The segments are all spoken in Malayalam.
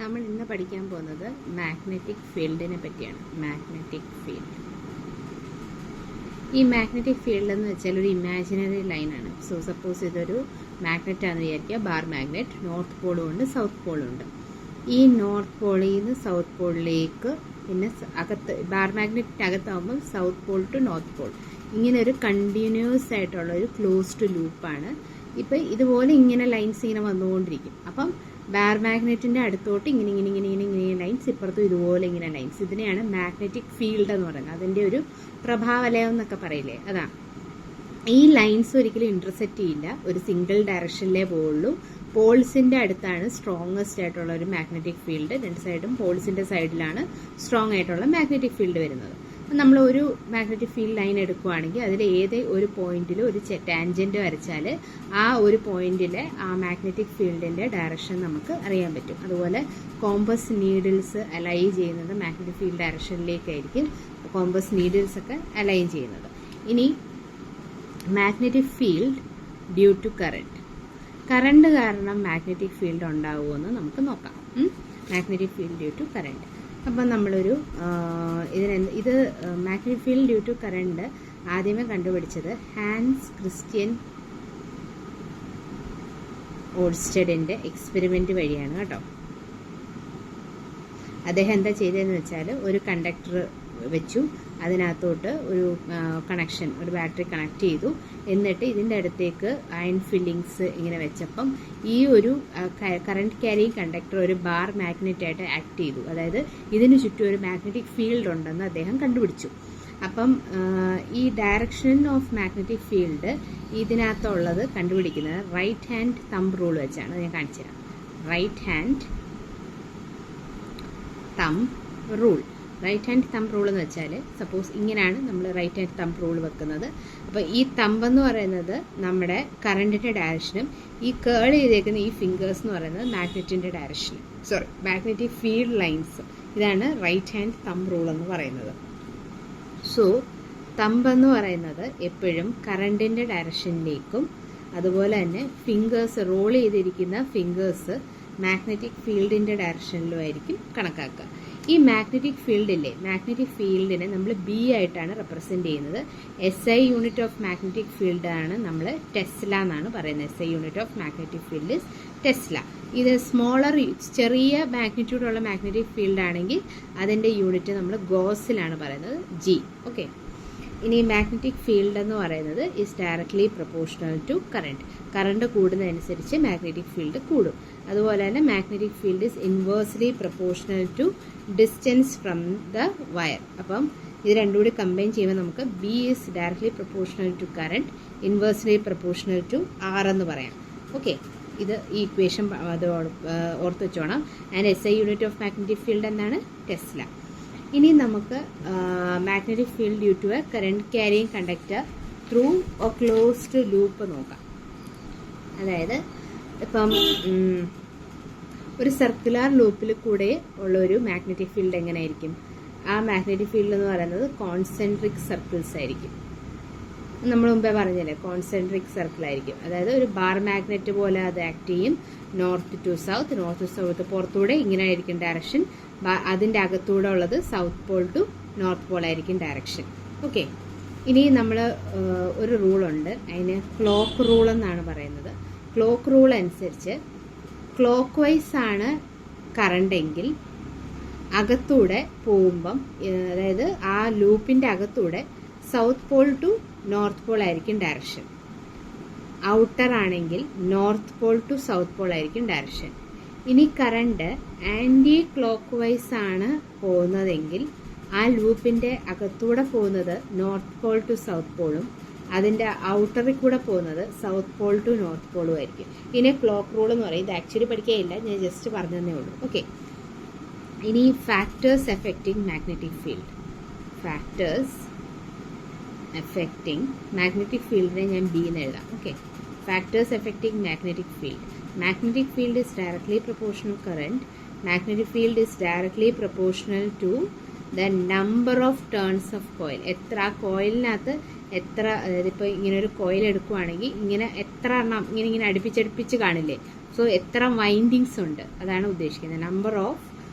നമ്മൾ ഇന്ന് പഠിക്കാൻ പോകുന്നത് മാഗ്നറ്റിക് ഫീൽഡിനെ പറ്റിയാണ്. മാഗ്നറ്റിക് ഫീൽഡ്, ഈ മാഗ്നറ്റിക് ഫീൽഡ് എന്ന് വെച്ചാൽ ഒരു ഇമാജിനറി ലൈനാണ്. സോ സപ്പോസ് ഇതൊരു മാഗ്നറ്റ് ആണെന്ന് വിചാരിക്കുക, ബാർ മാഗ്നറ്റ്. നോർത്ത് പോളും ഉണ്ട്, സൗത്ത് പോളും ഉണ്ട്. ഈ നോർത്ത് പോളിൽ നിന്ന് സൗത്ത് പോളിലേക്ക്, പിന്നെ അകത്ത് ബാർ മാഗ്നറ്റിൻ്റെ അകത്താകുമ്പോൾ south pole to north pole, ഇങ്ങനെ ഒരു കണ്ടിന്യൂസ് ആയിട്ടുള്ള ഒരു ക്ലോസ്ഡ് ലൂപ്പാണ്. ഇപ്പം ഇതുപോലെ ഇങ്ങനെ ലൈൻസ് ഇങ്ങനെ വന്നുകൊണ്ടിരിക്കും. അപ്പം ബാർ മാഗ്നറ്റിൻ്റെ അടുത്തോട്ട് ഇങ്ങനെ ഇങ്ങനെ ഇങ്ങനെ ഇങ്ങനെ ഇങ്ങനെ ലൈൻസ്, ഇപ്പുറത്തും ഇതുപോലെ ഇങ്ങനെ ലൈൻസ്. ഇതിനെയാണ് മാഗ്നറ്റിക് ഫീൽഡ് എന്ന് പറയുന്നത്. അതിൻ്റെ ഒരു പ്രഭാവലയം എന്നൊക്കെ പറയില്ലേ, അതാണ്. ഈ ലൈൻസ് ഒരിക്കലും ഇന്റർസെക്റ്റ് ചെയ്യില്ല, ഒരു സിംഗിൾ ഡയറക്ഷനിലേ പോവുള്ളൂ. പോൾസിൻ്റെ അടുത്താണ് സ്ട്രോങ്ങസ്റ്റ് ആയിട്ടുള്ള ഒരു മാഗ്നറ്റിക് ഫീൽഡ്. രണ്ട് സൈഡും പോൾസിൻ്റെ സൈഡിലാണ് സ്ട്രോങ് ആയിട്ടുള്ള മാഗ്നറ്റിക് ഫീൽഡ് വരുന്നത്. നമ്മൾ ഒരു മാഗ്നറ്റിക് ഫീൽഡ് ലൈൻ എടുക്കുകയാണെങ്കിൽ അതിൽ ഏത് ഒരു പോയിന്റിൽ ഒരു ടാൻജന്റ് വരച്ചാൽ ആ ഒരു പോയിന്റിലെ ആ മാഗ്നറ്റിക് ഫീൽഡിന്റെ ഡയറക്ഷൻ നമുക്ക് അറിയാൻ പറ്റും. അതുപോലെ കോമ്പസ് നീഡിൽസ് അലൈൻ ചെയ്യുന്നത് മാഗ്നറ്റിക് ഫീൽഡ് ഡയറക്ഷനിലേക്കായിരിക്കും കോമ്പസ് നീഡിൽസ് ഒക്കെ അലൈൻ ചെയ്യുന്നത്. ഇനി magnetic field due to current കാരണം മാഗ്നറ്റിക് ഫീൽഡ് ഉണ്ടാവുമെന്ന് നമുക്ക് നോക്കാം. Magnetic field due to current. അപ്പം നമ്മളൊരു ഇത് magnetic field due to current ആദ്യമേ കണ്ടുപിടിച്ചത് ഹാൻസ് ക്രിസ്ത്യൻ ഓൾസ്റ്റഡിൻ്റെ എക്സ്പെരിമെൻ്റ് വഴിയാണ് കേട്ടോ. അദ്ദേഹം എന്താ ചെയ്തതെന്ന് വെച്ചാൽ ഒരു കണ്ടക്ടർ വെച്ചു, അതിനകത്തോട്ട് ഒരു കണക്ഷൻ, ഒരു ബാറ്ററി കണക്ട് ചെയ്തു. എന്നിട്ട് ഇതിൻ്റെ അടുത്തേക്ക് അയൺ ഫില്ലിങ്സ് ഇങ്ങനെ വെച്ചപ്പം ഈ ഒരു കറണ്ട് ക്യാരിയിങ് കണ്ടക്ടർ ഒരു ബാർ മാഗ്നറ്റായിട്ട് ആക്ട് ചെയ്തു. അതായത് ഇതിന് ചുറ്റും ഒരു മാഗ്നറ്റിക് ഫീൽഡ് ഉണ്ടെന്ന് അദ്ദേഹം കണ്ടുപിടിച്ചു. അപ്പം ഈ ഡയറക്ഷൻ ഓഫ് മാഗ്നറ്റിക് ഫീൽഡ് ഇതിനകത്തുള്ളത് കണ്ടുപിടിക്കുന്നത് റൈറ്റ് ഹാൻഡ് തമ്പ് റൂൾ വെച്ചാണ്. ഞാൻ കാണിച്ചു തരാം. Right hand thumb rule. Right hand thumb rule എന്ന് വെച്ചാൽ സപ്പോസ് ഇങ്ങനെയാണ് നമ്മൾ റൈറ്റ് ഹാൻഡ് തമ്പ് റൂൾ വെക്കുന്നത്. അപ്പോൾ ഈ തമ്പ് എന്ന് പറയുന്നത് നമ്മുടെ കറണ്ടിൻ്റെ ഡയറക്ഷനും ഈ കേൾ ചെയ്തേക്കുന്ന ഈ ഫിംഗേഴ്സ് എന്ന് പറയുന്നത് മാഗ്നറ്റിൻ്റെ ഡയറക്ഷനും, മാഗ്നറ്റിക് ഫീൽഡ് ലൈൻസ്. ഇതാണ് റൈറ്റ് ഹാൻഡ് തമ്പ് റൂൾ എന്ന് പറയുന്നത്. സോ തമ്പ് എന്ന് പറയുന്നത് എപ്പോഴും കറണ്ടിൻ്റെ ഡയറക്ഷനിലേക്കും അതുപോലെ തന്നെ ഫിംഗേഴ്സ്, റോൾ ചെയ്തിരിക്കുന്ന ഫിംഗേഴ്സ് മാഗ്നറ്റിക് ഫീൽഡിൻ്റെ ഡയറക്ഷനിലും ആയിരിക്കും കണക്കാക്കുക. ഈ മാഗ്നറ്റിക് ഫീൽഡില്ലേ, മാഗ്നറ്റിക് ഫീൽഡിനെ നമ്മൾ ബി ആയിട്ടാണ് റെപ്രസെൻറ്റ് ചെയ്യുന്നത്. SI unit of magnetic field ആണ് നമ്മൾ ടെസ്ല എന്നാണ് പറയുന്നത്. SI unit of magnetic field is Tesla. ഇത് സ്മോളർ, ചെറിയ മാഗ്നിറ്റ്യൂഡുള്ള മാഗ്നറ്റിക് ഫീൽഡ് ആണെങ്കിൽ അതിൻ്റെ യൂണിറ്റ് നമ്മൾ ഗോസിലാണ് പറയുന്നത്, G. ഓക്കെ. ഇനി മാഗ്നറ്റിക് ഫീൽഡ് എന്ന് പറയുന്നത് is directly proportional to current കൂടുന്നതനുസരിച്ച് മാഗ്നറ്റിക് ഫീൽഡ് കൂടും. അതുപോലെ തന്നെ magnetic field is inversely proportional to distance from the wire. അപ്പം ഇത് രണ്ടും കൂടി കമ്പൈൻ ചെയ്യുമ്പോൾ നമുക്ക് B is directly proportional to current, inversely proportional to R എന്ന് പറയാം. ഓക്കെ, ഇത് ഈ ഇക്വേഷൻ അത് ഓർത്ത് വെച്ചോണം. And SI unit of magnetic field എന്താണ്? ടെസ്ല. ഇനി നമുക്ക് magnetic field due to a current carrying conductor through a closed loop നോക്കാം. അതായത് ഇപ്പം ഒരു സർക്കുലർ ലൂപ്പിൽ കൂടെ ഉള്ളൊരു മാഗ്നറ്റിക് ഫീൽഡ് എങ്ങനെയായിരിക്കും? ആ മാഗ്നറ്റിക് ഫീൽഡ് എന്ന് പറയുന്നത് കോൺസെൻട്രിക് സർക്കിൾസ് ആയിരിക്കും. നമ്മൾ മുമ്പേ പറഞ്ഞല്ലേ, കോൺസെൻട്രിക് സർക്കിൾ ആയിരിക്കും. അതായത് ഒരു ബാർ മാഗ്നറ്റ് പോലെ അത് ആക്ട് ചെയ്യും. നോർത്ത് ടു സൗത്ത് പുറത്തൂടെ ഇങ്ങനെ ആയിരിക്കും ഡയറക്ഷൻ. അതിൻ്റെ അകത്തൂടെ ഉള്ളത് south pole to north pole ആയിരിക്കും ഡയറക്ഷൻ. ഓക്കെ. ഇനി നമ്മൾ ഒരു റൂളുണ്ട്, അതിന് ക്ലോക്ക് റൂൾ എന്നാണ് പറയുന്നത്. ക്ലോക്ക് റൂൾ അനുസരിച്ച് ക്ലോക്ക് വൈസ് ആണ് കറണ്ടെങ്കിൽ അകത്തൂടെ പോകുമ്പം, അതായത് ആ ലൂപ്പിൻ്റെ അകത്തൂടെ south pole to north pole ആയിരിക്കും ഡയറക്ഷൻ. ഔട്ടർ ആണെങ്കിൽ north pole to south pole ആയിരിക്കും ഡയറക്ഷൻ. ഇനി കറണ്ട് ആൻറ്റി ക്ലോക്ക് വൈസ് ആണ് പോകുന്നതെങ്കിൽ ആ ലൂപ്പിൻ്റെ അകത്തൂടെ പോകുന്നത് നോർത്ത് പോൾ ടു സൗത്ത് പോളും അതിൻ്റെ ഔട്ടറിൽ കൂടെ പോകുന്നത് സൗത്ത് പോൾ ടു നോർത്ത് പോളും ആയിരിക്കും. ഇനി ക്ലോക്ക് റൂൾ എന്ന് പറയും. ഇത് ആക്ച്വലി പഠിക്കുകയില്ല, ഞാൻ ജസ്റ്റ് പറഞ്ഞു തന്നേ ഉള്ളൂ. ഓക്കെ. ഇനി factors affecting magnetic field. Factors affecting magnetic ഫീൽഡിനെ ഞാൻ B എന്ന് എഴുതാം. Okay. Factors affecting magnetic field. Magnetic field is directly proportional current. Magnetic field is directly proportional to the number of turns of coil. എത്ര കോയിലിനകത്ത് എത്ര, അതായത് ഇപ്പോൾ ഇങ്ങനെ ഒരു കോയിൽ എടുക്കുകയാണെങ്കിൽ ഇങ്ങനെ എത്ര എണ്ണം ഇങ്ങനെ അടുപ്പിച്ചടുപ്പിച്ച് കാണില്ലേ? സോ എത്ര വൈൻഡിങ്സ് ഉണ്ട് അതാണ് ഉദ്ദേശിക്കുന്നത്. Number of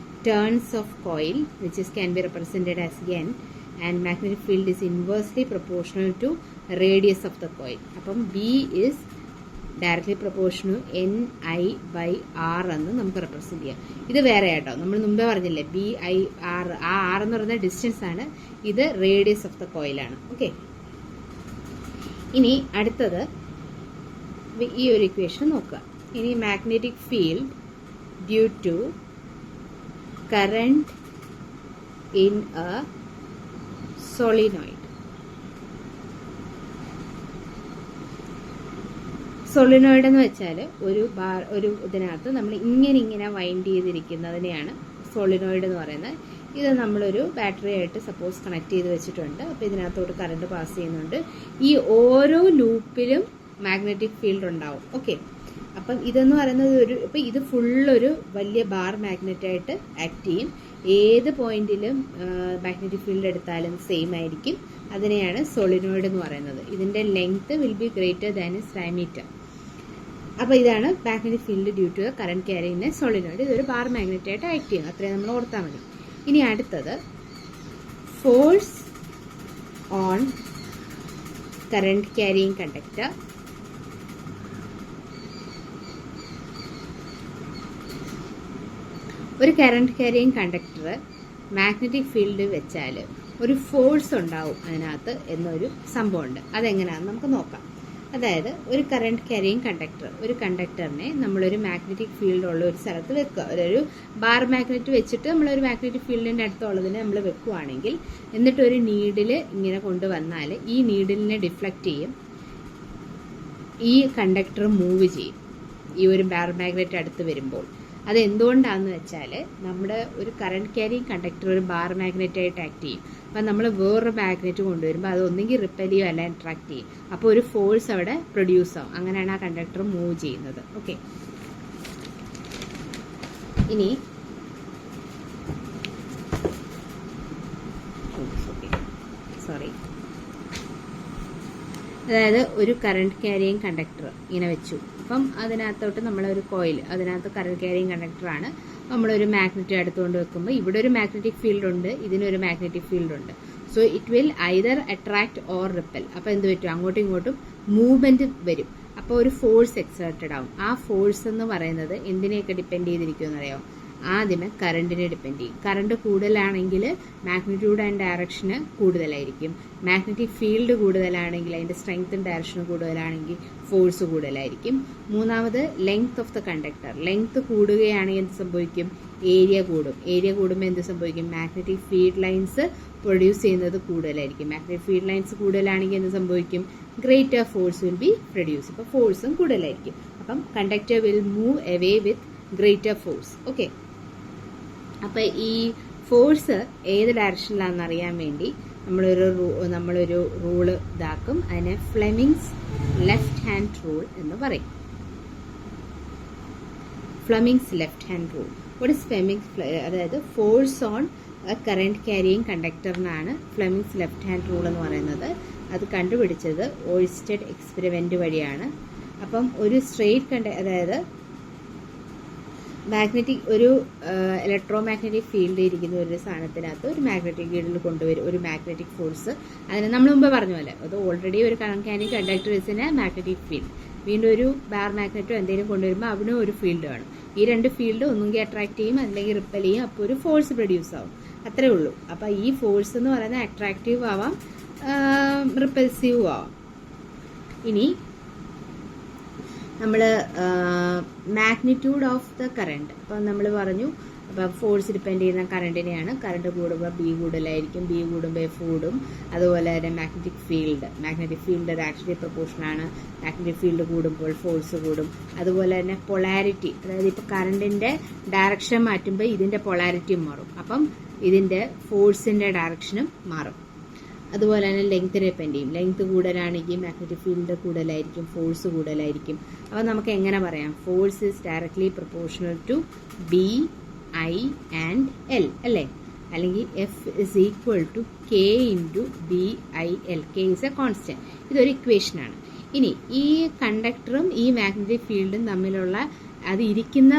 turns of coil which is can be represented as N and magnetic field is inversely proportional to radius of the coil. അപ്പം B is directly proportional NI/R എന്ന് നമുക്ക് റെപ്രസെന്റ് ചെയ്യാം. ഇത് വേറെ ആട്ടോ, നമ്മൾ മുമ്പേ പറഞ്ഞില്ലേ BI/R. ആ R എന്ന് പറയുന്ന ഡിസ്റ്റൻസ് ആണ്, ഇത് റേഡിയസ് ഓഫ് ദ കോയിലാണ്. ഓക്കെ, ഇനി അടുത്തത് ഈ ഒരു ഇക്വേഷൻ നോക്കുക. ഇനി magnetic field due to current in a solenoid. Solenoid എന്ന് വെച്ചാൽ ഒരു ഇതിനകത്ത് നമ്മൾ ഇങ്ങനെ വൈൻഡ് ചെയ്തിരിക്കുന്നതിനെയാണ് സോളിനോയിഡ് എന്ന് പറയുന്നത്. ഇത് നമ്മളൊരു ബാറ്ററി ആയിട്ട് സപ്പോസ് കണക്ട് ചെയ്ത് വെച്ചിട്ടുണ്ട്. അപ്പോൾ ഇതിനകത്തോട്ട് കറണ്ട് പാസ് ചെയ്യുന്നുണ്ട്. ഈ ഓരോ ലൂപ്പിലും മാഗ്നറ്റിക് ഫീൽഡ് ഉണ്ടാവും. ഓക്കെ, അപ്പം ഇതെന്ന് പറയുന്നത് ഇപ്പം ഇത് ഫുള്ളൊരു വലിയ ബാർ മാഗ്നറ്റായിട്ട് ആക്ട് ചെയ്യും. ഏത് പോയിന്റിലും മാഗ്നറ്റിക് ഫീൽഡ് എടുത്താലും സെയിം ആയിരിക്കും. അതിനെയാണ് സോളിനോയിഡ് എന്ന് പറയുന്നത്. ഇതിൻ്റെ length will be greater than is diameter. അപ്പോൾ ഇതാണ് magnetic field due to current carrying solenoid. ഇതൊരു ബാർ മാഗ്നറ്റായിട്ട് ആക്ട് ചെയ്യും. അത്രയും നമ്മൾ ഓർത്താൽ മതി. ഇനി അടുത്തത് force on current carrying conductor. ഒരു current carrying conductor magnetic field വെച്ചാൽ ഒരു ഫോഴ്സ് ഉണ്ടാവും അതിനകത്ത് എന്നൊരു സംഭവമുണ്ട്. അതെങ്ങനെയാണെന്ന് നമുക്ക് നോക്കാം. അതായത് ഒരു കറന്റ് ക്യാരിങ് കണ്ടക്ടർ, ഒരു കണ്ടക്ടറിനെ നമ്മളൊരു മാഗ്നറ്റിക് ഫീൽഡ് ഉള്ള ഒരു സ്ഥലത്ത് വെക്കുക. ഒരു ബാർ മാഗ്നറ്റ് വെച്ചിട്ട് നമ്മളൊരു മാഗ്നറ്റിക് ഫീൽഡിൻ്റെ അടുത്തുള്ളതിനെ നമ്മൾ വെക്കുകയാണെങ്കിൽ, എന്നിട്ട് ഒരു നീഡിൽ ഇങ്ങനെ കൊണ്ടുവന്നാൽ ഈ നീഡിലിനെ ഡിഫ്ലക്റ്റ് ചെയ്യും. ഈ കണ്ടക്ടർ മൂവ് ചെയ്യും ഈ ഒരു ബാർ മാഗ്നറ്റ് അടുത്ത് വരുമ്പോൾ. അത് എന്തുകൊണ്ടാണെന്ന് വെച്ചാൽ നമ്മുടെ ഒരു കറന്റ് ക്യാരിങ് കണ്ടക്ടർ ഒരു ബാർ മാഗ്നറ്റായിട്ട് ആക്ട് ചെയ്യും. അപ്പം നമ്മൾ വേറൊരു മാഗ്നറ്റ് കൊണ്ടുവരുമ്പോൾ അത് ഒന്നെങ്കിൽ റിപ്പൽ ചെയ്യും അല്ല അട്രാക്ട് ചെയ്യും. അപ്പോൾ ഒരു ഫോഴ്സ് അവിടെ പ്രൊഡ്യൂസ് ആവും. അങ്ങനെയാണ് ആ കണ്ടക്ടർ മൂവ് ചെയ്യുന്നത്. ഓക്കെ, ഇനി അതായത് ഒരു കറന്റ് ക്യാരിങ് കണ്ടക്ടർ ഇങ്ങനെ വെച്ചു. അപ്പം അതിനകത്തോട്ട് നമ്മളൊരു കോയിൽ, അതിനകത്ത് കറന്റ് ക്യാരിങ് കണ്ടക്ടറാണ്. നമ്മളൊരു മാഗ്നറ്റ് അടുത്തുകൊണ്ട് വെക്കുമ്പോൾ ഇവിടെ ഒരു മാഗ്നറ്റിക് ഫീൽഡ് ഉണ്ട്, ഇതിനൊരു മാഗ്നറ്റിക് ഫീൽഡ് ഉണ്ട്. So it will either attract or ripple. അപ്പോൾ എന്ത് പറ്റും, അങ്ങോട്ടും ഇങ്ങോട്ടും മൂവ്മെന്റ് വരും. അപ്പോൾ ഒരു ഫോഴ്സ് എക്സേർട്ടഡ് ആവും. ആ ഫോഴ്സ് എന്ന് പറയുന്നത് എന്തിനെയൊക്കെ ഡിപ്പെൻഡ് ചെയ്തിരിക്കുമെന്ന് അറിയാം. ആദ്യമേ കറണ്ടിനെ ഡിപ്പെൻഡ് ചെയ്യും. കറണ്ട് കൂടുതലാണെങ്കിൽ മാഗ്നിറ്റ്യൂഡ് ആൻഡ് ഡയറക്ഷന് കൂടുതലായിരിക്കും. മാഗ്നറ്റിക് ഫീൽഡ് കൂടുതലാണെങ്കിൽ അതിൻ്റെ സ്ട്രെങ്ത്തും ഡയറക്ഷനും കൂടുതലാണെങ്കിൽ ഫോഴ്സ് കൂടുതലായിരിക്കും. മൂന്നാമത് length of the conductor. Length കൂടുകയാണെങ്കിൽ എന്ത് സംഭവിക്കും, ഏരിയ കൂടും. ഏരിയ കൂടുമ്പോൾ എന്ത് സംഭവിക്കും, മാഗ്നറ്റിക് ഫീൽഡ് ലൈൻസ് പ്രൊഡ്യൂസ് ചെയ്യുന്നത് കൂടുതലായിരിക്കും. മാഗ്നറ്റിക് ഫീൽഡ് ലൈൻസ് കൂടുതലാണെങ്കിൽ എന്ത് സംഭവിക്കും, greater force will be produce. അപ്പോൾ ഫോഴ്സും കൂടുതലായിരിക്കും. അപ്പം conductor will move away with greater force. Okay, അപ്പം ഈ ഫോഴ്സ് ഏത് ഡയറക്ഷനിലാണെന്ന് അറിയാൻ വേണ്ടി നമ്മളൊരു റൂള് ഇതാക്കും. അതിനെ ഫ്ലെമിങ്സ് ലെഫ്റ്റ് ഹാൻഡ് റൂൾ എന്ന് പറയും. Fleming's left hand rule. What is Fleming's? അതായത് ഫോഴ്സ് ഓൺ കറന്റ് ക്യാരിയിങ് കണ്ടക്ടറിനാണ് ഫ്ലെമിങ്സ് ലെഫ്റ്റ് ഹാൻഡ് റൂൾ എന്ന് പറയുന്നത്. അത് കണ്ടുപിടിച്ചത് ഓയിസ്റ്റഡ് എക്സ്പെരിമെന്റ് വഴിയാണ്. അപ്പം ഒരു സ്ട്രെയിറ്റ് അതായത് മാഗ്നറ്റിക് ഒരു ഇലക്ട്രോ മാഗ്നറ്റിക് ഫീൽഡ് ഇരിക്കുന്ന ഒരു സാധനത്തിനകത്ത് ഒരു മാഗ്നറ്റിക് ഫീൽഡിൽ കൊണ്ടുവരും ഒരു മാഗ്നറ്റിക് ഫോഴ്സ്. അതിന് നമ്മൾ മുമ്പ് പറഞ്ഞ പോലെ അത് ഓൾറെഡി ഒരു കറന്റ് കണ്ടക്ടർ ഇസിന് മാഗ്നറ്റിക് ഫീൽഡ്. വീണ്ടും ഒരു ബാർ മാഗ്നറ്റോ എന്തെങ്കിലും കൊണ്ടുവരുമ്പോൾ അവിടെയും ഒരു ഫീൽഡ് വേണം. ഈ രണ്ട് ഫീൽഡ് ഒന്നുകിൽ അട്രാക്ട് ചെയ്യും അല്ലെങ്കിൽ റിപ്പൽ ചെയ്യും. അപ്പോൾ ഒരു ഫോഴ്സ് പ്രൊഡ്യൂസ് ആവും. അത്രേ ഉള്ളൂ. അപ്പോൾ ഈ ഫോഴ്സ് എന്ന് പറയുന്നത് അട്രാക്റ്റീവ് ആവാം, റിപ്പൽസീവും ആവാം. ഇനി നമ്മൾ മാഗ്നിറ്റ്യൂഡ് ഓഫ് ദ കറണ്ട്, അപ്പം നമ്മൾ പറഞ്ഞു അപ്പം ഫോഴ്സ് ഡിപ്പെൻഡ് ചെയ്യുന്ന കറണ്ടിനെയാണ്. കറണ്ട് കൂടുമ്പോൾ ബി കൂടുതലായിരിക്കും, ബി കൂടുമ്പോൾ എഫ് കൂടും. അതുപോലെ തന്നെ മാഗ്നറ്റിക് ഫീൽഡ് ആക്ച്വലി പ്രൊപ്പോർഷനാണ്. മാഗ്നറ്റിക് ഫീൽഡ് കൂടുമ്പോൾ ഫോഴ്സ് കൂടും. അതുപോലെ തന്നെ പൊളാരിറ്റി, അതായത് ഇപ്പോൾ കറണ്ടിൻ്റെ ഡയറക്ഷൻ മാറ്റുമ്പോൾ ഇതിൻ്റെ പൊളാരിറ്റിയും മാറും. അപ്പം ഇതിൻ്റെ ഫോഴ്സിൻ്റെ ഡയറക്ഷനും മാറും. അതുപോലെ തന്നെ ലെങ്ത് ഡിപ്പെൻഡ് ചെയ്യും. ലെങ്ത് കൂടുതലാണെങ്കിൽ മാഗ്നറ്റിക് ഫീൽഡ് കൂടുതലായിരിക്കും, ഫോഴ്സ് കൂടുതലായിരിക്കും. അപ്പോൾ നമുക്ക് എങ്ങനെ പറയാം, force is directly proportional to B I and L അല്ലേ? അല്ലെങ്കിൽ F is equal to K into B I L. K is a constant. ഇതൊരു ഇക്വേഷനാണ്. ഇനി ഈ കണ്ടക്ടറും ഈ മാഗ്നറ്റിക് ഫീൽഡും തമ്മിലുള്ള അത് ഇരിക്കുന്ന